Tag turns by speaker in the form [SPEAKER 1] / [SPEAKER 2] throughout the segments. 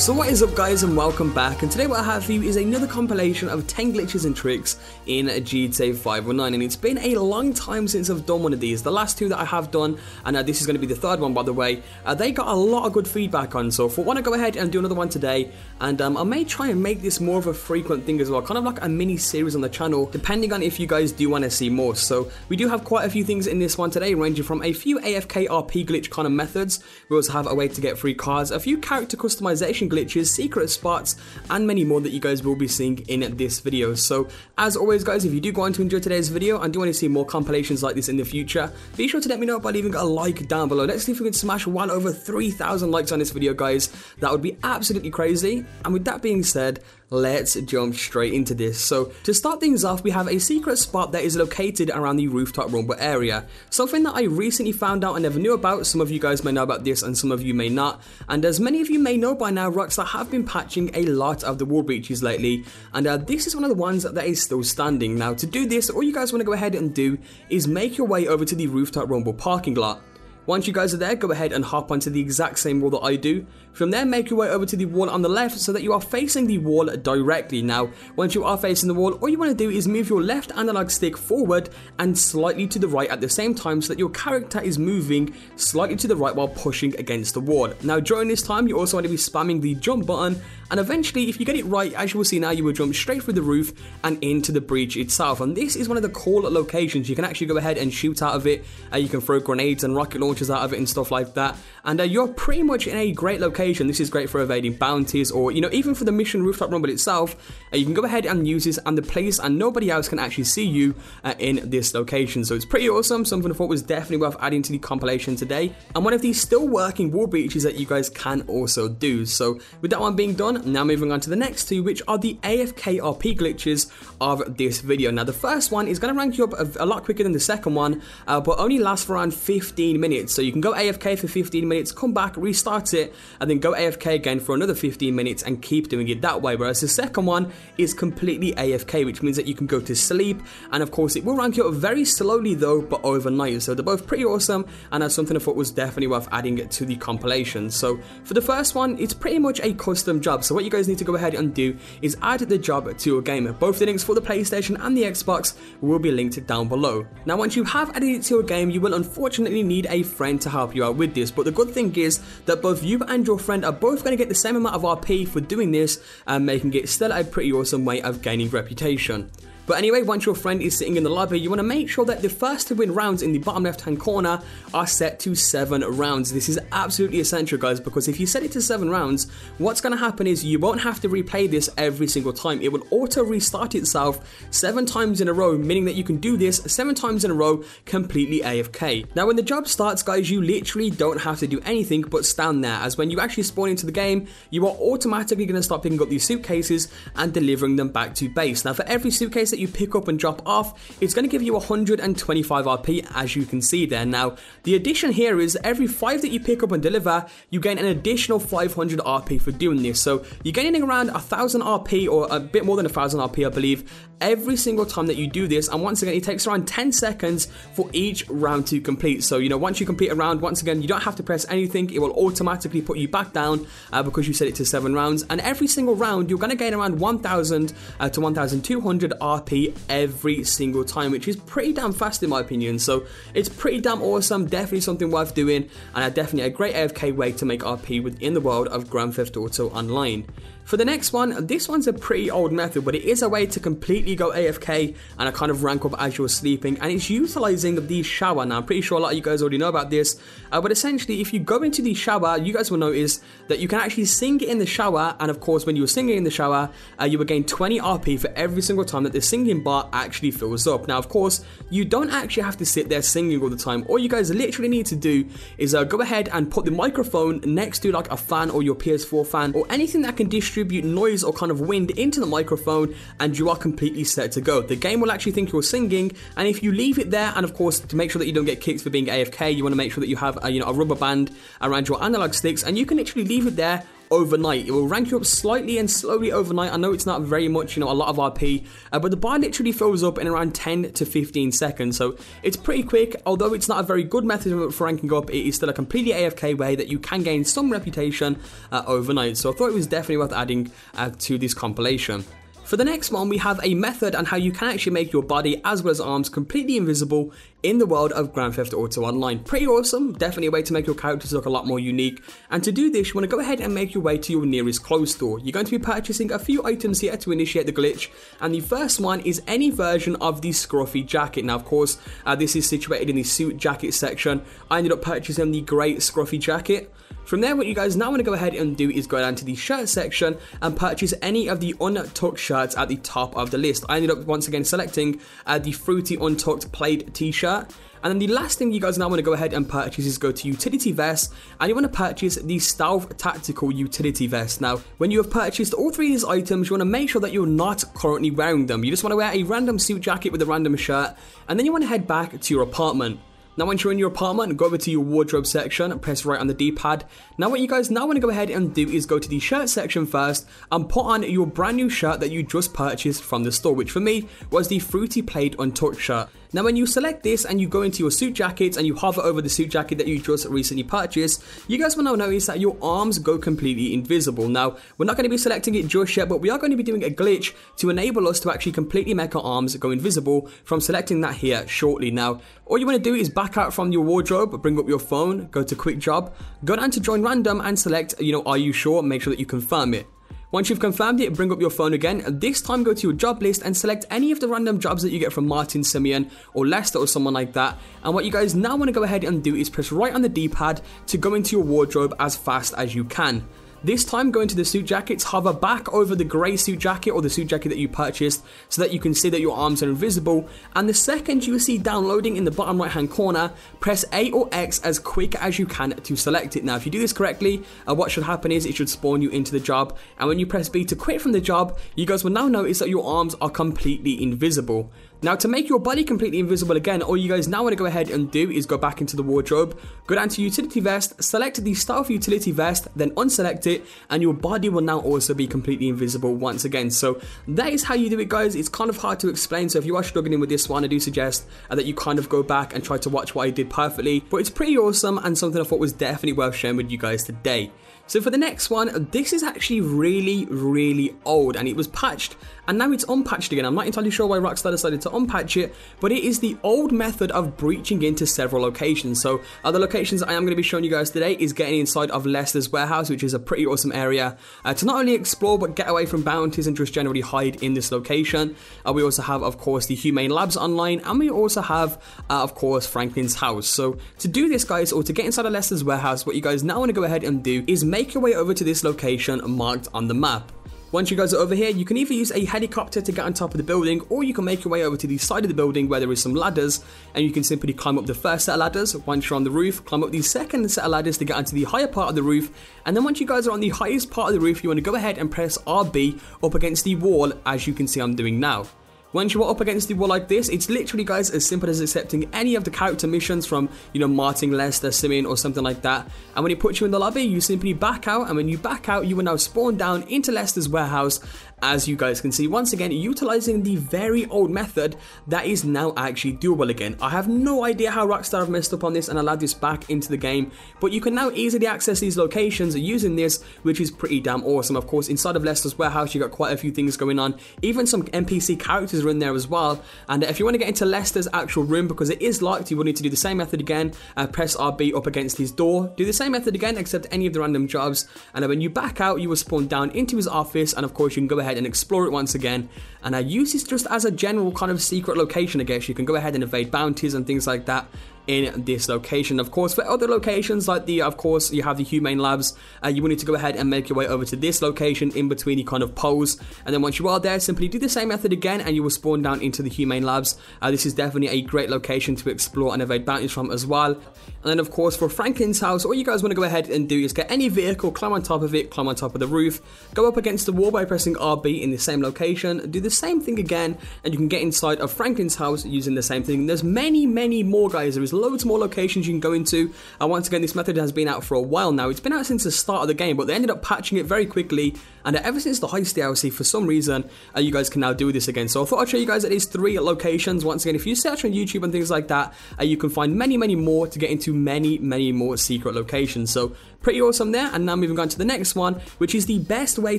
[SPEAKER 1] So what is up guys, and welcome back, and today what I have for you is another compilation of 10 glitches and tricks in GTA 519, and it's been a long time since I've done one of these. The last two that I have done, and this is going to be the third one by the way, they got a lot of good feedback on, so I want to go ahead and do another one today, and I may try and make this more of a frequent thing as well, kind of like a mini series on the channel, depending on if you guys do want to see more. So we do have quite a few things in this one today, ranging from a few AFK RP glitch kind of methods. We also have a way to get free cards, a few character customization glitches, secret spots, and many more that you guys will be seeing in this video. So as always guys, if you do go on to enjoy today's video and do want to see more compilations like this in the future, be sure to let me know by leaving a like down below. Let's see if we can smash well over 3,000 likes on this video guys. That would be absolutely crazy. And with that being said, let's jump straight into this. So to start things off, we have a secret spot that is located around the Rooftop Rumble area. Something that I recently found out and never knew about. Some of you guys may know about this and some of you may not. And as many of you may know by now, Rockstar have been patching a lot of the wall breaches lately. And this is one of the ones that is still standing. Now to do this, all you guys want to go ahead and do is make your way over to the Rooftop Rumble parking lot. Once you guys are there, go ahead and hop onto the exact same wall that I do. From there, make your way over to the wall on the left so that you are facing the wall directly. Now, once you are facing the wall, all you want to do is move your left analog stick forward and slightly to the right at the same time so that your character is moving slightly to the right while pushing against the wall. Now, during this time, you also want to be spamming the jump button, and eventually, if you get it right, as you will see now, you will jump straight through the roof and into the breach itself. And this is one of the cool locations. You can actually go ahead and shoot out of it. You can throw grenades and rocket launchers out of it and stuff like that. And you're pretty much in a great location. This is great for evading bounties, or even for the mission Rooftop Rumble itself. You can go ahead and use this and the place, and nobody else can actually see you in this location. So it's pretty awesome. Something I thought was definitely worth adding to the compilation today, and one of these still working wall breaches that you guys can also do. So with that one being done, now moving on to the next two, which are the AFK RP glitches of this video. Now the first one is going to rank you up a lot quicker than the second one, but only lasts for around 15 minutes. So you can go AFK for 15 minutes, come back, restart it, and then go AFK again for another 15 minutes and keep doing it that way. Whereas the second one is completely AFK, which means that you can go to sleep, and of course it will rank you up very slowly though, but overnight. So they're both pretty awesome, and that's something I thought was definitely worth adding to the compilation. So for the first one, it's pretty much a custom job. So what you guys need to go ahead and do is add the job to your game. Both the links for the PlayStation and the Xbox will be linked down below. Now once you have added it to your game, you will unfortunately need a friend to help you out with this, but the good thing is that both you and your friend are both going to get the same amount of RP for doing this, and making it still a pretty awesome way of gaining reputation. But anyway, once your friend is sitting in the lobby, you want to make sure that the first to win rounds in the bottom left hand corner are set to 7 rounds. This is absolutely essential guys, because if you set it to 7 rounds, what's going to happen is you won't have to replay this every single time. It will auto restart itself 7 times in a row, meaning that you can do this 7 times in a row completely AFK. Now when the job starts guys, you literally don't have to do anything but stand there, as when you actually spawn into the game, you are automatically going to start picking up these suitcases and delivering them back to base. Now for every suitcase that you pick up and drop off, it's going to give you 125 RP, as you can see there. Now the addition here is every 5 that you pick up and deliver, you gain an additional 500 RP for doing this. So you're gaining around 1000 RP, or a bit more than 1000 RP I believe, every single time that you do this. And once again, it takes around 10 seconds for each round to complete. So once you complete a round, once again, you don't have to press anything. It will automatically put you back down because you set it to 7 rounds, and every single round you're going to gain around 1000 to 1200 RP every single time, which is pretty damn fast in my opinion. So it's pretty damn awesome, definitely something worth doing, and definitely a great AFK way to make RP within the world of Grand Theft Auto Online. For the next one, this one's a pretty old method, but it is a way to completely go AFK and kind of rank up as you're sleeping, and it's utilizing the shower. Now I'm pretty sure a lot of you guys already know about this, but essentially if you go into the shower, you guys will notice that you can actually sing in the shower, and of course when you're singing in the shower, you will gain 20 RP for every single time that the singing bar actually fills up. Now of course, you don't actually have to sit there singing all the time. All you guys literally need to do is go ahead and put the microphone next to like a fan or your PS4 fan, or anything that can distribute noise or kind of wind into the microphone, and you are completely set to go. The game will actually think you're singing, and if you leave it there, and of course to make sure that you don't get kicked for being AFK, you want to make sure that you have a rubber band around your analog sticks, and you can literally leave it there overnight. It will rank you up slightly and slowly overnight. I know it's not very much, you know, a lot of RP, but the bar literally fills up in around 10 to 15 seconds, so it's pretty quick. Although it's not a very good method for ranking up, it is still a completely AFK way that you can gain some reputation overnight, so I thought it was definitely worth adding to this compilation. For the next one, we have a method on how you can actually make your body as well as arms completely invisible in the world of Grand Theft Auto Online. Pretty awesome, definitely a way to make your characters look a lot more unique. And to do this, you want to go ahead and make your way to your nearest clothes store. You're going to be purchasing a few items here to initiate the glitch, and the first one is any version of the scruffy jacket. Now, of course, this is situated in the suit jacket section. I ended up purchasing the grey scruffy jacket. From there, what you guys now want to go ahead and do is go down to the shirt section and purchase any of the untucked shirts at the top of the list. I ended up once again selecting the fruity untucked plaid t-shirt. And then the last thing you guys now want to go ahead and purchase is go to utility vest, and you want to purchase the stealth tactical utility vest. Now, when you have purchased all three of these items, you want to make sure that you're not currently wearing them. You just want to wear a random suit jacket with a random shirt, and then you want to head back to your apartment. Now, once you're in your apartment, go over to your wardrobe section and press right on the D-pad. Now, what you guys now want to go ahead and do is go to the shirt section first and put on your brand new shirt that you just purchased from the store, which for me was the fruity plaid untucked shirt. Now, when you select this and you go into your suit jackets and you hover over the suit jacket that you just recently purchased, you guys will now notice that your arms go completely invisible. Now, we're not going to be selecting it just yet, but we are going to be doing a glitch to enable us to actually completely make our arms go invisible from selecting that here shortly. Now, all you want to do is back out from your wardrobe, bring up your phone, go to quick job, go down to join random and select, are you sure? Make sure that you confirm it. Once you've confirmed it, bring up your phone again, and this time go to your job list and select any of the random jobs that you get from Martin, Simeon, or Lester, or someone like that. And what you guys now want to go ahead and do is press right on the D-pad to go into your wardrobe as fast as you can. This time, go into the suit jackets, hover back over the grey suit jacket or the suit jacket that you purchased so that you can see that your arms are invisible. And the second you see downloading in the bottom right hand corner, press A or X as quick as you can to select it. Now, if you do this correctly, what should happen is it should spawn you into the job. And when you press B to quit from the job, you guys will now notice that your arms are completely invisible. Now, to make your body completely invisible again, all you guys now want to go ahead and do is go back into the wardrobe, go down to utility vest, select the stealth utility vest, then unselect it, and your body will now also be completely invisible once again. So that is how you do it, guys. It's kind of hard to explain, so if you are struggling with this one, I do suggest that you kind of go back and try to watch what I did perfectly, but it's pretty awesome and something I thought was definitely worth sharing with you guys today. So for the next one, this is actually really old, and it was patched and now it's unpatched again. I'm not entirely sure why Rockstar decided to unpatch it, but it is the old method of breaching into several locations. So the locations I am going to be showing you guys today is getting inside of Lester's warehouse, which is a pretty awesome area to not only explore but get away from bounties and just generally hide in this location. We also have, of course, the Humane Labs online, and we also have, of course, Franklin's house. So to do this, guys, or to get inside of Lester's warehouse, what you guys now want to go ahead and do is make your way over to this location marked on the map. Once you guys are over here, you can either use a helicopter to get on top of the building, or you can make your way over to the side of the building where there is some ladders, and you can simply climb up the first set of ladders. Once you're on the roof, climb up the second set of ladders to get onto the higher part of the roof, and then once you guys are on the highest part of the roof, you want to go ahead and press RB up against the wall, as you can see I'm doing now. Once you are up against the wall like this, it's literally, guys, as simple as accepting any of the character missions from, Martin, Lester, Simeon, or something like that. And when it puts you in the lobby, you simply back out, and when you back out, you will now spawn down into Lester's warehouse, as you guys can see, once again, utilizing the very old method that is now actually doable again. I have no idea how Rockstar have messed up on this and allowed this back into the game, but you can now easily access these locations using this, which is pretty damn awesome. Of course, inside of Lester's warehouse, you got quite a few things going on. Even some NPC characters are in there as well. And if you want to get into Lester's actual room, because it is locked, you will need to do the same method again. Press RB up against his door. Do the same method again, except any of the random jobs. And then when you back out, you will spawn down into his office, and of course, you can go ahead and explore it once again. And I use this just as a general kind of secret location, I guess. You can go ahead and evade bounties and things like that in this location. Of course, for other locations like of course, you have the Humane Labs, you will need to go ahead and make your way over to this location in between the kind of poles, and then once you are there, simply do the same method again and you will spawn down into the Humane Labs. This is definitely a great location to explore and evade bounties from as well. And then of course, for Franklin's house, all you guys want to go ahead and do is get any vehicle, climb on top of it, climb on top of the roof, go up against the wall by pressing RB in the same location, do the same thing again, and you can get inside of Franklin's house using the same thing. There's many more, guys. There is there's loads more locations you can go into. And once again, this method has been out for a while now. It's been out since the start of the game, but they ended up patching it very quickly, and ever since the Heist DLC, for some reason, you guys can now do this again. So I thought I'd show you guys at least 3 locations. Once again, if you search on YouTube and things like that, you can find many more to get into many more secret locations. So pretty awesome there. And now moving on to the next one, which is the best way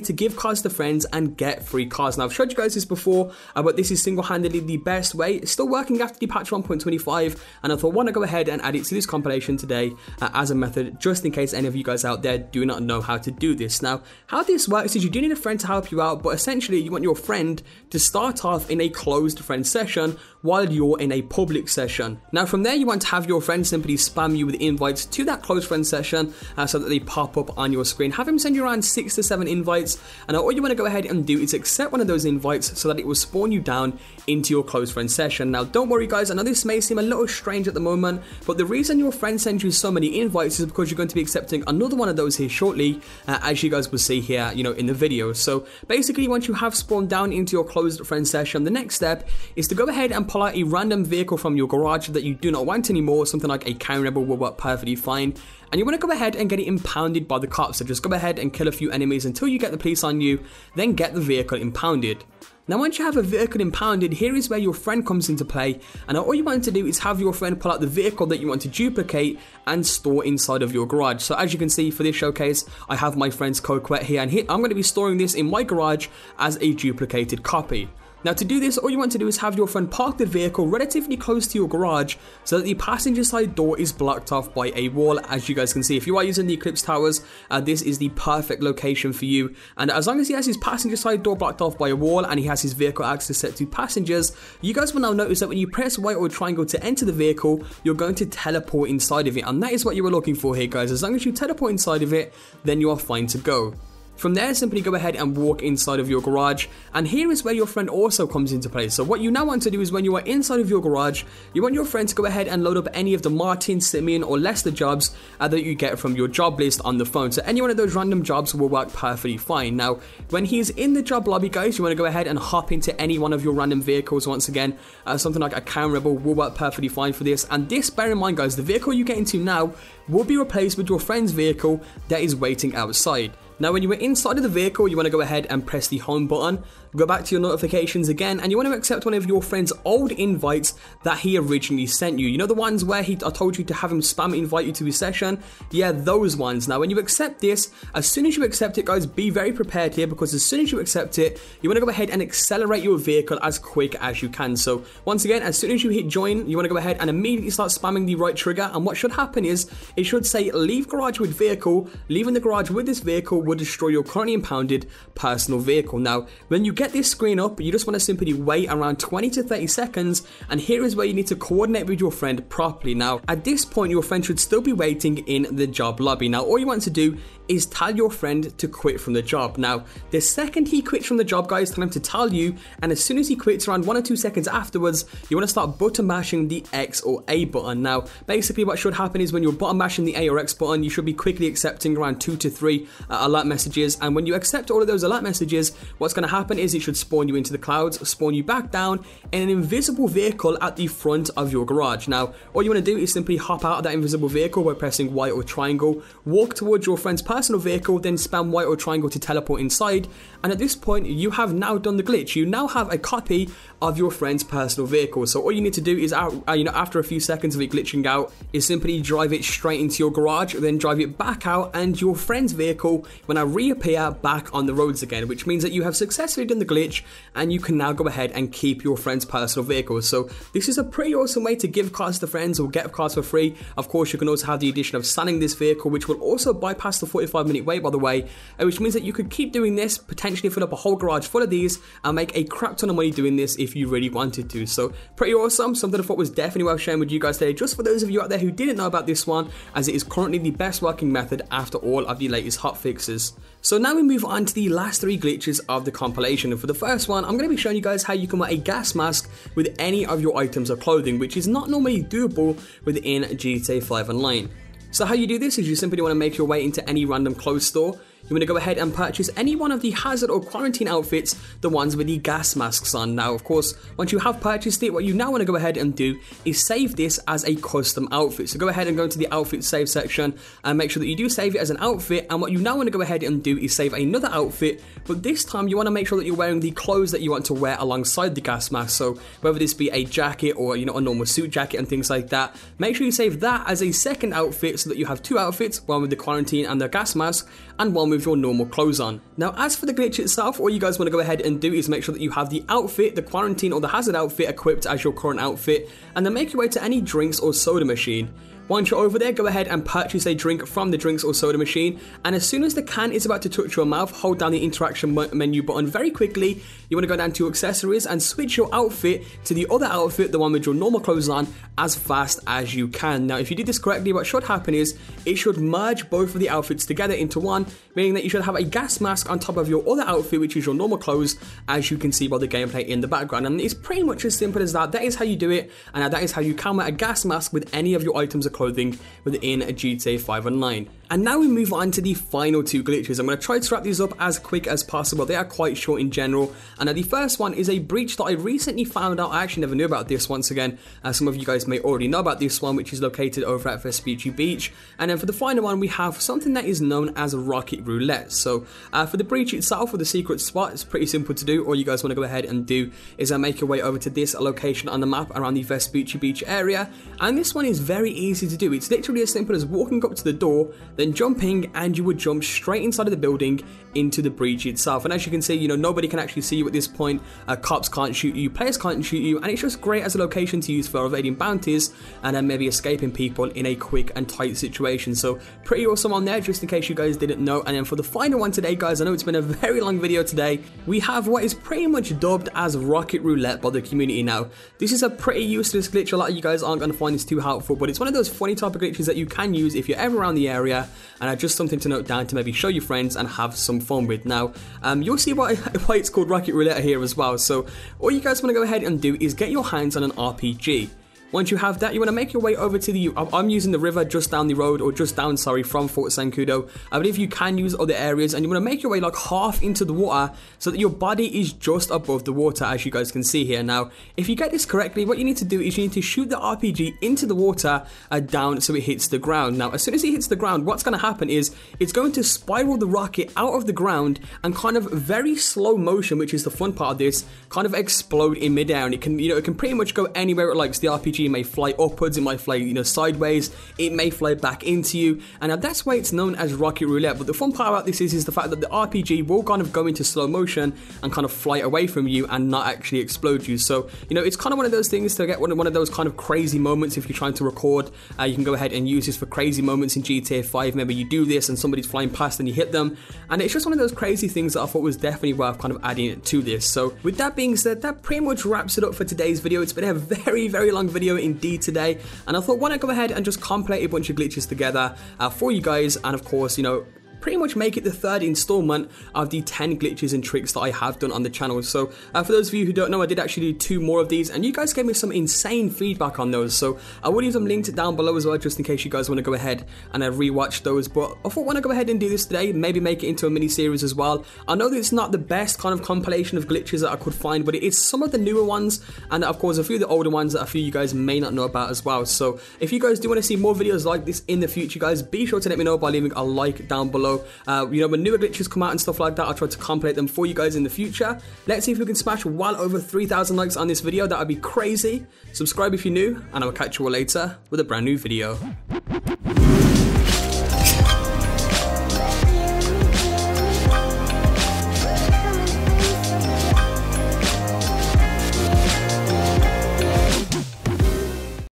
[SPEAKER 1] to give cars to friends and get free cars. Now I've showed you guys this before, but this is single-handedly the best way. It's still working after the patch 1.25, and I thought I want to go ahead and add it to this compilation today as a method, just in case any of you guys out there do not know how to do this. Now, how this works is you do need a friend to help you out, but essentially you want your friend to start off in a closed friend session while you're in a public session. Now from there, you want to have your friend simply spam you with invites to that closed friend session so that they pop up on your screen. Have him send you around 6 to 7 invites, and all you want to go ahead and do is accept one of those invites so that it will spawn you down into your closed friend session. Now don't worry guys, I know this may seem a little strange at the moment, but the reason your friend sends you so many invites is because you're going to be accepting another one of those here shortly, as you guys will see here, in the video. So basically, once you have spawned down into your closed friend session, the next step is to go ahead and pull out a random vehicle from your garage that you do not want anymore. Something like a Karen Rebel will work perfectly fine, and you want to go ahead and get it impounded by the cops. So just go ahead and kill a few enemies until you get the police on you, then get the vehicle impounded. Now once you have a vehicle impounded, here is where your friend comes into play, and all you want to do is have your friend pull out the vehicle that you want to duplicate and store inside of your garage. So as you can see for this showcase, I have my friend's Coquette here, and I'm going to be storing this in my garage as a duplicated copy. Now to do this, all you want to do is have your friend park the vehicle relatively close to your garage so that the passenger side door is blocked off by a wall. As you guys can see, if you are using the Eclipse Towers, this is the perfect location for you. And as long as he has his passenger side door blocked off by a wall and he has his vehicle access set to passengers, you guys will now notice that when you press Y or triangle to enter the vehicle, you're going to teleport inside of it. And that is what you were looking for here guys. As long as you teleport inside of it, then you are fine to go. From there, simply go ahead and walk inside of your garage, and here is where your friend also comes into play. So what you now want to do is when you are inside of your garage, you want your friend to go ahead and load up any of the Martin, Simeon or Lester jobs that you get from your job list on the phone. So any one of those random jobs will work perfectly fine. Now, when he's in the job lobby, guys, you want to go ahead and hop into any one of your random vehicles. Once again, something like a Karen Rebel will work perfectly fine for this. And this, bear in mind, guys, the vehicle you get into now will be replaced with your friend's vehicle that is waiting outside. Now when you are inside of the vehicle, you want to go ahead and press the home button, go back to your notifications again, and you want to accept one of your friend's old invites that he originally sent you. You know the ones where I told you to have him spam invite you to his session? Yeah, those ones. Now when you accept this, as soon as you accept it guys, be very prepared here, because as soon as you accept it, you want to go ahead and accelerate your vehicle as quick as you can. So once again, as soon as you hit join, you want to go ahead and immediately start spamming the right trigger, and what should happen is, it should say leave garage with vehicle. Leaving the garage with this vehicle will destroy your currently impounded personal vehicle. Now when you get this screen up, you just want to simply wait around 20 to 30 seconds, and here is where you need to coordinate with your friend properly. Now at this point, your friend should still be waiting in the job lobby. Now all you want to do is tell your friend to quit from the job. Now the second he quits from the job, guys, tell him to tell you, and as soon as he quits, around 1 or 2 seconds afterwards, you want to start button mashing the X or A button. Now basically what should happen is when you're button mashing the A or X button, you should be quickly accepting around 2 to 3 alert messages, and when you accept all of those alert messages, what's going to happen is it should spawn you into the clouds, spawn you back down in an invisible vehicle at the front of your garage. Now all you want to do is simply hop out of that invisible vehicle by pressing Y or triangle, walk towards your friend's personal vehicle, then spam Y or triangle to teleport inside, and at this point you have now done the glitch. You now have a copy of your friend's personal vehicle. So all you need to do is after a few seconds of it glitching out, is simply drive it straight into your garage, then drive it back out, and your friend's vehicle will now reappear back on the roads again, which means that you have successfully done the glitch, and you can now go ahead and keep your friend's personal vehicle. So this is a pretty awesome way to give cars to friends or get cars for free. Of course, you can also have the addition of selling this vehicle, which will also bypass the 45-minute wait, by the way, which means that you could keep doing this, potentially fill up a whole garage full of these, and make a crap ton of money doing this if you really wanted to. So pretty awesome, something I thought was definitely worth sharing with you guys today, just for those of you out there who didn't know about this one, as it is currently the best working method after all of the latest hotfixes. So now we move on to the last 3 glitches of the compilation, and for the first one, I'm going to be showing you guys how you can wear a gas mask with any of your items of clothing, which is not normally doable within GTA 5 Online. So how you do this is you simply want to make your way into any random clothes store. you want to go ahead and purchase any one of the hazard or quarantine outfits, the ones with the gas masks on. Now, of course, once you have purchased it, what you now want to go ahead and do is save this as a custom outfit. So go ahead and go into the outfit save section and make sure that you do save it as an outfit. And what you now want to go ahead and do is save another outfit, but this time you want to make sure that you're wearing the clothes that you want to wear alongside the gas mask. So whether this be a jacket or, you know, a normal suit jacket and things like that, make sure you save that as a second outfit so that you have two outfits, one with the quarantine and the gas mask and one with your normal clothes on. Now, as for the glitch itself, all you guys want to go ahead and do is make sure that you have the outfit, the quarantine or the hazard outfit equipped as your current outfit, and then make your way to any drinks or soda machine. Once you're over there, go ahead and purchase a drink from the drinks or soda machine, and as soon as the can is about to touch your mouth, hold down the interaction menu button very quickly. You want to go down to accessories and switch your outfit to the other outfit, the one with your normal clothes on, as fast as you can. Now, if you did this correctly, what should happen is it should merge both of the outfits together into one, meaning that you should have a gas mask on top of your other outfit, which is your normal clothes, as you can see by the gameplay in the background. And it's pretty much as simple as that. That is how you do it, and that is how you can wear a gas mask with any of your items of clothing within GTA 5 Online. And now we move on to the final two glitches. I'm going to try to wrap these up as quick as possible. They are quite short in general. And the first one is a breach that I recently found out. I actually never knew about this once again. Some of you guys may already know about this one, which is located over at Vespucci Beach. And then for the final one, we have something that is known as Rocket Roulette. So for the breach itself, or the secret spot, it's pretty simple to do. All you guys want to go ahead and do is make your way over to this location on the map around the Vespucci Beach area. And this one is very easy to do. It's literally as simple as walking up to the door, then jumping, and you would jump straight inside of the building into the breach itself. And as you can see, you know, nobody can actually see you at this point. Cops can't shoot you, players can't shoot you, and it's just great as a location to use for evading bounties and then maybe escaping people in a quick and tight situation. So pretty awesome on there, just in case you guys didn't know. And then for the final one today, guys, I know it's been a very long video today, we have what is pretty much dubbed as Rocket Roulette by the community. Now, this is a pretty useless glitch. A lot of you guys aren't going to find this too helpful, but it's one of those funny type of glitches that you can use if you're ever around the area, and just something to note down to maybe show your friends and have some fun with. Now, you'll see why it's called Rocket Roulette here as well. So all you guys want to go ahead and do is get your hands on an RPG. Once you have that, you want to make your way over to the, I'm using the river just down the road, or just down, sorry, from Fort Sancudo. I believe you can use other areas, and you want to make your way like half into the water so that your body is just above the water, as you guys can see here. Now, if you get this correctly, what you need to do is you need to shoot the RPG into the water down so it hits the ground. Now, as soon as it hits the ground, what's going to happen is it's going to spiral the rocket out of the ground and kind of very slow motion, which is the fun part of this, kind of explode in midair. And it can, you know, it can pretty much go anywhere it likes. The RPG may fly upwards, it might fly, you know, sideways, it may fly back into you, and that's why it's known as Rocket Roulette. But the fun part about this is the fact that the RPG will kind of go into slow motion and kind of fly away from you and not actually explode you. So, you know, it's kind of one of those things to get one of those kind of crazy moments. If you're trying to record, you can go ahead and use this for crazy moments in GTA 5. Maybe you do this and somebody's flying past and you hit them, and it's just one of those crazy things that I thought was definitely worth kind of adding to this. So with that being said, that pretty much wraps it up for today's video. It's been a very, very long video indeed today, and I thought, why not go ahead and just compilate a bunch of glitches together for you guys, and of course, you know, pretty much make it the third installment of the 10 glitches and tricks that I have done on the channel. So for those of you who don't know, I did actually do 2 more of these, and you guys gave me some insane feedback on those, so I will leave them linked down below as well, just in case you guys want to go ahead and rewatch those. But I thought, why not go ahead and do this today, maybe make it into a mini series as well. I know that it's not the best kind of compilation of glitches that I could find, but it is some of the newer ones, and of course a few of the older ones that a few of you guys may not know about as well. So if you guys do want to see more videos like this in the future, guys, be sure to let me know by leaving a like down below. You know, when newer glitches come out and stuff like that, I'll try to compilate them for you guys in the future. Let's see if we can smash well over 3,000 likes on this video. That would be crazy. Subscribe if you're new, and I will catch you all later with a brand new video.